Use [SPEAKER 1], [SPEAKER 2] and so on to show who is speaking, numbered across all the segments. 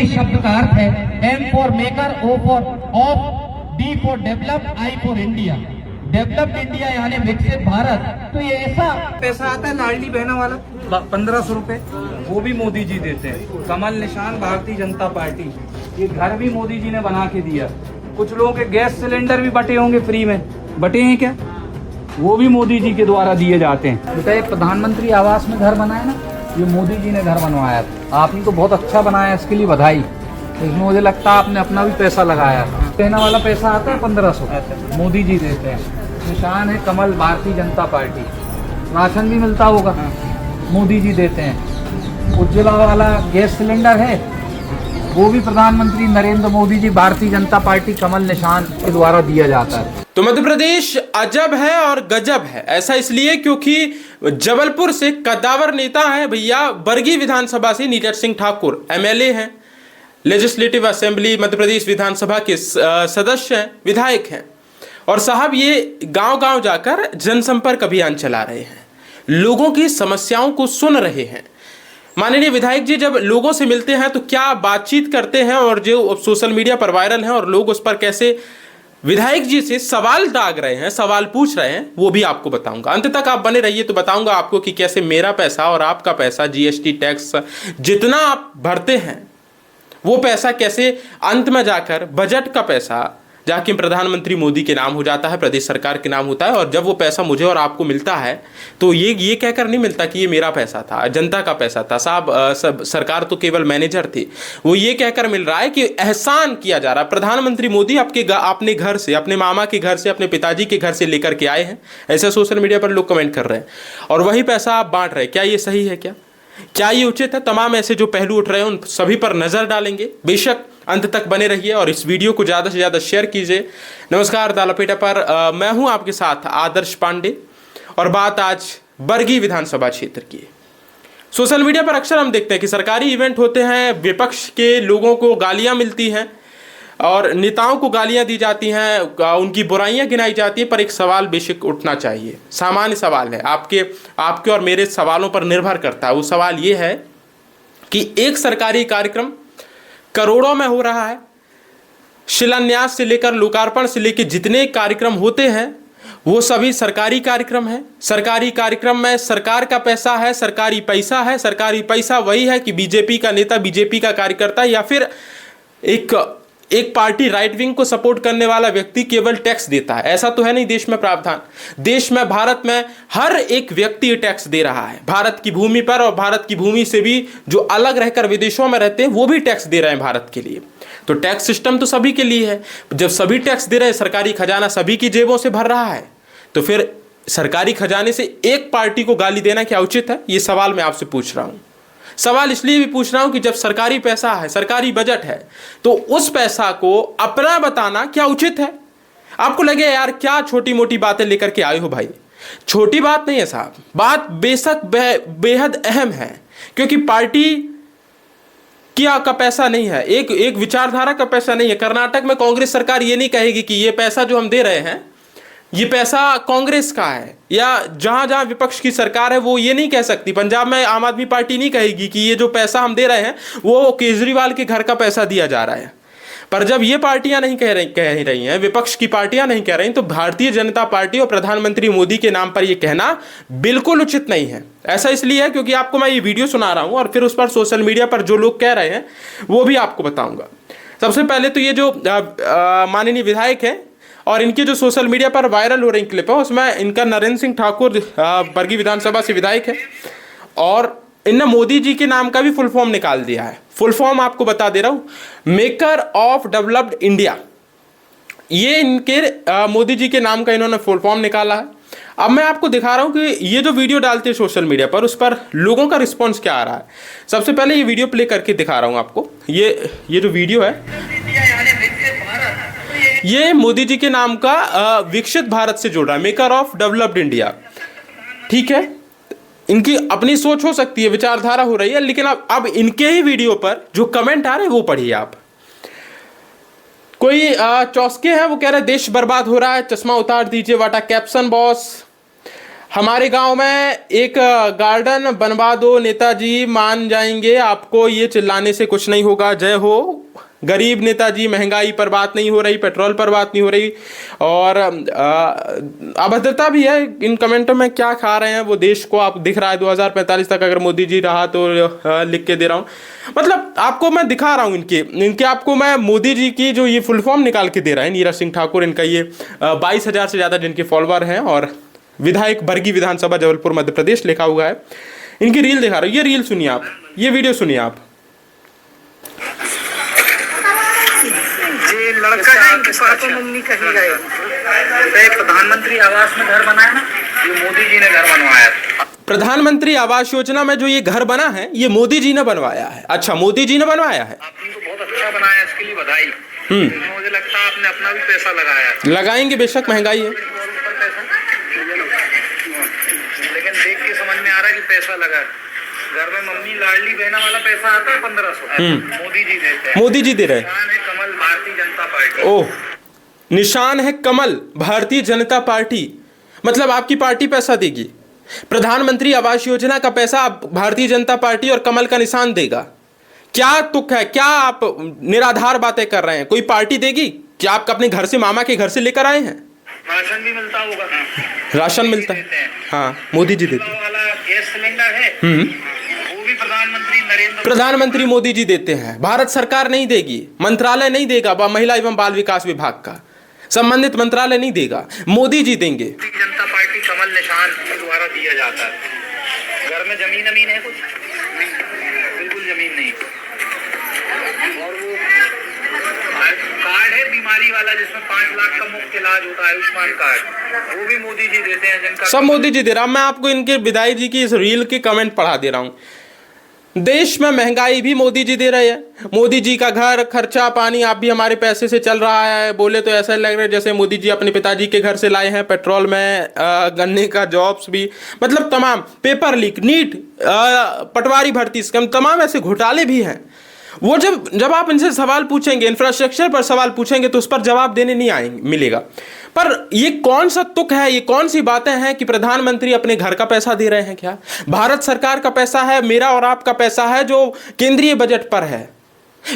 [SPEAKER 1] इस शब्द का अर्थ है M for maker, O for of, D for develop, I for India. Developed India यानी विकसित भारत। तो ये ऐसा
[SPEAKER 2] पैसा आता है लाडली बहना वाला 1500 रुपए, वो भी मोदी जी देते हैं। कमल निशान भारतीय जनता पार्टी, ये घर भी मोदी जी ने बना के दिया। कुछ लोगों के गैस सिलेंडर भी बटे होंगे फ्री में, बटे हैं क्या? वो भी मोदी जी के द्वारा दिए जाते हैं। बेटा ये प्रधानमंत्री आवास में घर बनाया ना, ये मोदी जी ने घर बनवाया था। आपने तो बहुत अच्छा बनाया, इसके लिए बधाई। इसमें मुझे लगता है आपने अपना भी पैसा लगाया। बहना वाला पैसा आता है 1500, मोदी जी देते हैं। निशान है कमल भारतीय जनता पार्टी। राशन भी मिलता होगा, मोदी जी देते हैं। उज्ज्वला वाला गैस सिलेंडर है, वो भी प्रधानमंत्री नरेंद्र मोदी जी भारतीय जनता पार्टी कमल निशान के द्वारा दिया जाता है।
[SPEAKER 3] तो मध्य प्रदेश अजब है और गजब है। ऐसा इसलिए क्योंकि जबलपुर से कद्दावर नेता है भैया, बरगी विधानसभा से नीरज सिंह ठाकुर एमएलए हैं, लेजिस्लेटिव असेंबली मध्य प्रदेश विधानसभा के सदस्य हैं, विधायक हैं। और साहब ये गांव-गांव जाकर जनसंपर्क अभियान चला रहे हैं, लोगों की समस्याओं को सुन रहे हैं। माननीय विधायक जी जब लोगों से मिलते हैं तो क्या बातचीत करते हैं, और जो सोशल मीडिया पर वायरल हैं और लोग उस पर कैसे विधायक जी से सवाल दाग रहे हैं, सवाल पूछ रहे हैं, वो भी आपको बताऊंगा। अंत तक आप बने रहिए तो बताऊंगा आपको कि कैसे मेरा पैसा और आपका पैसा, जीएसटी टैक्स जितना आप भरते हैं वो पैसा कैसे अंत में जाकर बजट का पैसा जाके प्रधानमंत्री मोदी के नाम हो जाता है, प्रदेश सरकार के नाम होता है। और जब वो पैसा मुझे और आपको मिलता है तो ये कहकर नहीं मिलता कि ये मेरा पैसा था, जनता का पैसा था। साहब सरकार तो केवल मैनेजर थी। वो ये कहकर मिल रहा है कि एहसान किया जा रहा है। प्रधानमंत्री मोदी अपने घर से, अपने मामा के घर से, अपने पिताजी के घर से लेकर के आए हैं, ऐसे सोशल मीडिया पर लोग कमेंट कर रहे हैं, और वही पैसा आप बांट रहे हैं। क्या ये सही है? क्या ये उचित है? तमाम ऐसे जो पहलू उठ रहे हैं उन सभी पर नजर डालेंगे। बेशक अंत तक बने रहिए और इस वीडियो को ज़्यादा से ज़्यादा शेयर कीजिए। नमस्कार, दालापेटा पर मैं हूं आपके साथ आदर्श पांडे, और बात आज बरगी विधानसभा क्षेत्र की। सोशल मीडिया पर अक्सर हम देखते हैं कि सरकारी इवेंट होते हैं, विपक्ष के लोगों को गालियां मिलती हैं और नेताओं को गालियां दी जाती हैं, उनकी बुराइयां गिनाई जाती हैं। पर एक सवाल बेशक उठना चाहिए, सामान्य सवाल है, आपके और मेरे सवालों पर निर्भर करता है। वो सवाल ये है कि एक सरकारी कार्यक्रम करोड़ों में हो रहा है, शिलान्यास से लेकर लोकार्पण से लेकर जितने कार्यक्रम होते हैं वो सभी सरकारी कार्यक्रम है। सरकारी कार्यक्रम में सरकार का पैसा है, सरकारी पैसा है। सरकारी पैसा वही है कि बीजेपी का नेता, बीजेपी का कार्यकर्ता या फिर एक पार्टी राइट विंग को सपोर्ट करने वाला व्यक्ति केवल टैक्स देता है। ऐसा तो है नहीं देश में प्रावधान। देश में, भारत में हर एक व्यक्ति टैक्स दे रहा है भारत की भूमि पर, और भारत की भूमि से भी जो अलग रहकर विदेशों में रहते हैं वो भी टैक्स दे रहे हैं भारत के लिए। तो टैक्स सिस्टम तो सभी के लिए है। जब सभी टैक्स दे रहे हैं, सरकारी खजाना सभी की जेबों से भर रहा है, तो फिर सरकारी खजाने से एक पार्टी को गाली देना क्या उचित है? ये सवाल मैं आपसे पूछ रहा हूं। सवाल इसलिए भी पूछ रहा हूं कि जब सरकारी पैसा है, सरकारी बजट है, तो उस पैसा को अपना बताना क्या उचित है? आपको लगे यार क्या छोटी मोटी बातें लेकर के आए हो भाई। छोटी बात नहीं है साहब, बात बेशक बेहद अहम है, क्योंकि पार्टी का पैसा नहीं है, एक विचारधारा का पैसा नहीं है। कर्नाटक में कांग्रेस सरकार ये नहीं कहेगी कि ये पैसा जो हम दे रहे हैं ये पैसा कांग्रेस का है, या जहां जहां विपक्ष की सरकार है वो ये नहीं कह सकती। पंजाब में आम आदमी पार्टी नहीं कहेगी कि ये जो पैसा हम दे रहे हैं वो केजरीवाल के घर का पैसा दिया जा रहा है। पर जब ये पार्टियां नहीं कह रही हैं, विपक्ष की पार्टियां नहीं कह रही, तो भारतीय जनता पार्टी और प्रधानमंत्री मोदी के नाम पर यह कहना बिल्कुल उचित नहीं है। ऐसा इसलिए है क्योंकि आपको मैं ये वीडियो सुना रहा हूं और फिर उस पर सोशल मीडिया पर जो लोग कह रहे हैं वो भी आपको बताऊंगा। सबसे पहले तो ये जो माननीय विधायक है और इनके जो सोशल मीडिया पर वायरल हो रही क्लिप है, उसमें इनका नरेंद्र सिंह ठाकुर बरगी विधानसभा से विधायक है, और इनने मोदी जी के नाम का भी फुल फॉर्म निकाल दिया है। फुल फॉर्म आपको बता दे रहा हूं, मेकर ऑफ डेवलप्ड इंडिया। ये इनके मोदी जी के नाम का इन्होंने फुल फॉर्म निकाला है। अब मैं आपको दिखा रहा हूं कि ये जो वीडियो डालते हैं सोशल मीडिया पर, उस पर लोगों का रिस्पॉन्स क्या आ रहा है। सबसे पहले ये वीडियो प्ले करके दिखा रहा हूं आपको। ये जो वीडियो है ये मोदी जी के नाम का विकसित भारत से जोड़ रहा है, मेकर ऑफ डेवलप्ड इंडिया। ठीक है, इनकी अपनी सोच हो सकती है, विचारधारा हो रही है, लेकिन अब इनके ही वीडियो पर जो कमेंट आ रहे हैं वो पढ़िए आप। कोई चौस्के है, वो कह रहे देश बर्बाद हो रहा है, चश्मा उतार दीजिए, वाटा कैप्शन बॉस। हमारे गांव में एक गार्डन बनवा दो नेताजी, मान जाएंगे आपको, ये चिल्लाने से कुछ नहीं होगा। जय हो गरीब नेताजी। महंगाई पर बात नहीं हो रही, पेट्रोल पर बात नहीं हो रही, और अभद्रता भी है इन कमेंटों में। क्या खा रहे हैं वो देश को, आप दिख रहा है 2045 तक अगर मोदी जी रहा तो लिख के दे रहा हूँ। मतलब आपको मैं दिखा रहा हूँ इनके आपको मैं मोदी जी की जो ये फुल फॉर्म निकाल के दे रहा है। नीरज सिंह ठाकुर, इनका ये 22,000 से ज़्यादा जिनके फॉलोअर हैं, और विधायक बरगी विधानसभा जबलपुर मध्य प्रदेश लिखा हुआ है। इनकी रील दिखा रहा हूँ, ये रील सुनिए आप, ये वीडियो सुनिए आप।
[SPEAKER 2] लड़का है इनके पापा मम्मी कहीं गए, प्रधानमंत्री आवास में घर बनाया ना, ये मोदी जी ने घर बनवाया।
[SPEAKER 3] प्रधानमंत्री आवास योजना में जो ये घर बना है ये मोदी जी ने बनवाया है। अच्छा, मोदी जी ने बनवाया है।
[SPEAKER 2] आपने तो बहुत अच्छा बनाया, इसके लिए बधाई। मुझे लगता है आपने अपना भी पैसा लगाया है।
[SPEAKER 3] लगाएंगे, बेशक महंगाई है,
[SPEAKER 2] लेकिन देख के समझ में आ रहा है कि पैसा लगा है। घर में मम्मी लाडली बहना वाला पैसा आता है 1500, मोदी जी देते हैं।
[SPEAKER 3] मोदी जी दे रहे हैं।
[SPEAKER 2] कमल, भारतीय जनता पार्टी।
[SPEAKER 3] ओह, निशान है कमल, भारतीय जनता पार्टी। मतलब आपकी पार्टी पैसा देगी। प्रधानमंत्री आवास योजना का पैसा भारतीय जनता पार्टी और कमल का निशान देगा। क्या तुक है? क्या आप निराधार बातें कर रहे हैं? कोई पार्टी देगी? क्या आप अपने घर से, मामा के घर से लेकर आए हैं?
[SPEAKER 2] राशन भी मिलता होगा।
[SPEAKER 3] राशन मिलता है, हाँ, मोदी जी देते हैं।
[SPEAKER 2] गैस सिलेंडर है, वो भी
[SPEAKER 3] प्रधानमंत्री मोदी जी देते हैं। भारत सरकार नहीं देगी, मंत्रालय नहीं देगा, महिला एवं बाल विकास विभाग का संबंधित मंत्रालय नहीं देगा, मोदी जी देंगे।
[SPEAKER 2] जनता पार्टी कमल निशान के द्वारा दिया जाता है। घर में जमीन है कुछ? बिल्कुल जमीन नहीं। और वो कार्ड है बीमारी वाला जिसमें 5 लाख का मुफ्त इलाज होता है, आयुष्मान कार्ड, वो भी मोदी जी देते हैं। जिनका
[SPEAKER 3] सब मोदी जी दे रहा। मैं आपको इनके विधायक जी की इस रील के कमेंट पढ़ा दे रहा हूँ। देश में महंगाई भी मोदी जी दे रहे हैं। मोदी जी का घर, खर्चा पानी आप भी हमारे पैसे से चल रहा है। बोले तो ऐसा लग रहा है जैसे मोदी जी अपने पिताजी के घर से लाए हैं। पेट्रोल में गन्ने का जॉब्स भी, मतलब तमाम पेपर लीक, नीट, पटवारी भर्ती स्कीम, तमाम ऐसे घोटाले भी हैं। वो जब आप इनसे सवाल पूछेंगे, इंफ्रास्ट्रक्चर पर सवाल पूछेंगे, तो उस पर जवाब देने नहीं आएंगे, मिलेगा। पर ये कौन सा तुक है, ये कौन सी बातें हैं कि प्रधानमंत्री अपने घर का पैसा दे रहे हैं? क्या भारत सरकार का पैसा है, मेरा और आपका पैसा है, जो केंद्रीय बजट पर है।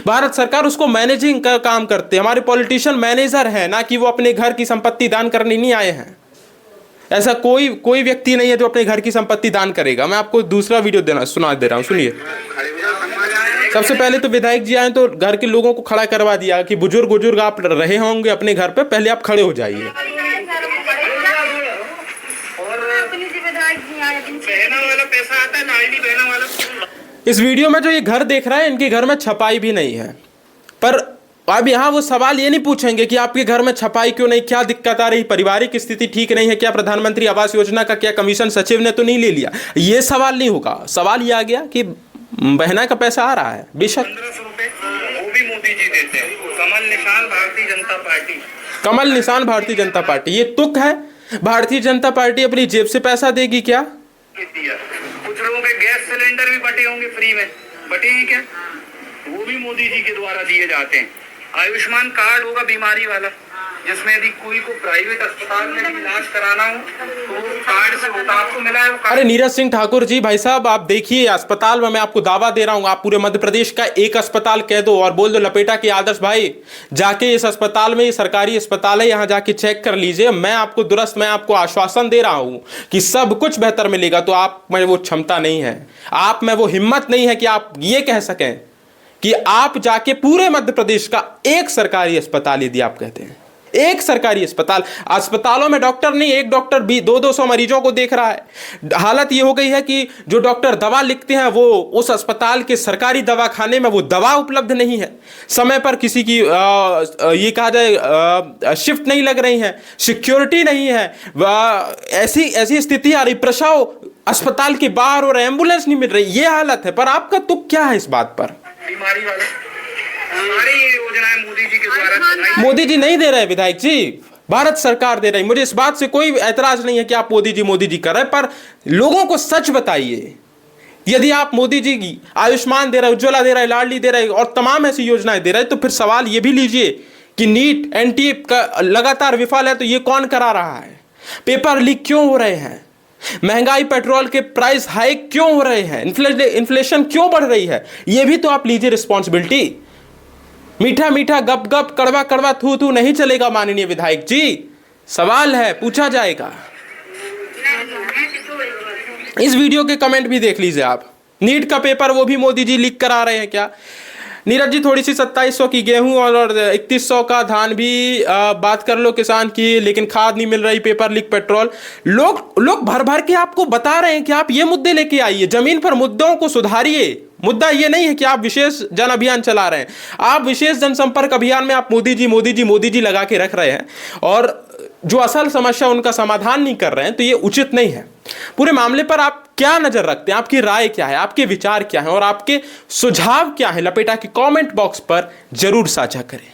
[SPEAKER 3] भारत सरकार उसको मैनेजिंग का काम करते हैं। हमारे पॉलिटिशियन मैनेजर है, ना कि वो अपने घर की संपत्ति दान करने नहीं आए हैं। ऐसा कोई व्यक्ति नहीं है जो अपने घर की संपत्ति दान करेगा। मैं आपको दूसरा वीडियो सुना दे रहा हूं, सुनिए। सबसे पहले तो विधायक जी आए तो घर के लोगों को खड़ा करवा दिया कि बुजुर्ग आप रहे होंगे अपने घर पे, पहले आप खड़े हो जाइए। इस वीडियो में जो ये घर देख रहा है, इनके घर में छपाई भी नहीं है। पर अब यहाँ वो सवाल ये नहीं पूछेंगे कि आपके घर में छपाई क्यों नहीं, क्या दिक्कत आ रही, पारिवारिक स्थिति ठीक नहीं है क्या, प्रधानमंत्री आवास योजना का क्या कमीशन सचिव ने तो नहीं ले लिया। ये सवाल नहीं होगा। सवाल ये आ गया कि बहना का पैसा आ रहा है, बेशक
[SPEAKER 2] 1500 रुपए वो भी मोदी जी देते हैं। कमल निशान भारतीय जनता पार्टी।
[SPEAKER 3] कमल निशान भारतीय जनता पार्टी, ये तुक है। भारतीय जनता पार्टी अपनी जेब से पैसा देगी क्या?
[SPEAKER 2] कुछ लोगों के गैस सिलेंडर भी बटे होंगे फ्री में, बटे हैं क्या? वो भी मोदी जी के द्वारा दिए जाते हैं। आयुष्मान कार्ड होगा बीमारी वाला, जिसमें यदि कोई को प्राइवेट अस्पताल में भी इलाज कराना हो तो कार्ड से होता, आपको मिला है वो कार्ड?
[SPEAKER 3] अरे नीरज सिंह ठाकुर जी, भाई साहब, आप देखिए अस्पताल में, मैं आपको दावा दे रहा हूं, आप पूरे मध्य प्रदेश का एक अस्पताल कह दो और बोल दो लपेटा के आदर्श भाई जाके इस अस्पताल में, ये सरकारी अस्पताल है, यहाँ जाके चेक कर लीजिए। मैं आपको आश्वासन दे रहा हूं कि सब कुछ बेहतर मिलेगा। तो आप में वो क्षमता नहीं है, आप में वो हिम्मत नहीं है कि आप ये कह सकें कि आप जाके पूरे मध्य प्रदेश का एक सरकारी अस्पताल, यदि आप कहते हैं एक सरकारी अस्पतालों में डॉक्टर नहीं, एक डॉक्टर भी 200 मरीजों को देख रहा है। हालत ये हो गई है कि जो डॉक्टर दवा लिखते हैं वो उस अस्पताल के सरकारी दवाखाने में वो दवा उपलब्ध नहीं है, समय पर किसी की ये कहा जाए शिफ्ट नहीं लग रही है, सिक्योरिटी नहीं है, ऐसी स्थिति आ रही, प्रसव अस्पताल के बाहर और एम्बुलेंस नहीं मिल रही, ये हालत है। पर आपका तुक क्या है इस बात पर?
[SPEAKER 2] बीमारी वाला हमारी योजनाएं मोदी जी के द्वारा,
[SPEAKER 3] मोदी जी नहीं दे रहे विधायक जी, भारत सरकार दे रही। मुझे इस बात से कोई ऐतराज नहीं है कि आप मोदी जी कर रहे हैं, पर लोगों को सच बताइए। यदि आप मोदी जी की आयुष्मान दे रहे, उज्ज्वला दे रहे, लाडली दे रहे और तमाम ऐसी योजनाएं दे रहे, तो फिर सवाल ये भी लीजिए कि नीट एनटीए का लगातार विफल है तो ये कौन करा रहा है? पेपर लीक क्यों हो रहे हैं? महंगाई, पेट्रोल के प्राइस हाइक क्यों हो रहे हैं, इन्फ्लेशन क्यों बढ़ रही है, यह भी तो आप लीजिए रिस्पॉन्सिबिलिटी। मीठा मीठा गप गप, कड़वा कड़वा थू थू नहीं चलेगा माननीय विधायक जी, सवाल है, पूछा जाएगा। इस वीडियो के कमेंट भी देख लीजिए आप। नीट का पेपर वो भी मोदी जी लीक करा रहे हैं क्या? नीरज जी, थोड़ी सी 2700 की गेहूं और 3100 का धान भी बात कर लो किसान की, लेकिन खाद नहीं मिल रही, पेपर लीक, पेट्रोल। लोग भर भर के आपको बता रहे हैं कि आप ये मुद्दे लेके आइए, जमीन पर मुद्दों को सुधारिए। मुद्दा ये नहीं है कि आप विशेष जन अभियान चला रहे हैं, आप विशेष जनसंपर्क अभियान में आप मोदी जी मोदी जी मोदी जी लगा के रख रहे हैं और जो असल समस्या उनका समाधान नहीं कर रहे हैं, तो ये उचित नहीं है। पूरे मामले पर आप क्या नजर रखते हैं, आपकी राय क्या है, आपके विचार क्या है और आपके सुझाव क्या है, लपेटा के कमेंट बॉक्स पर जरूर साझा करें।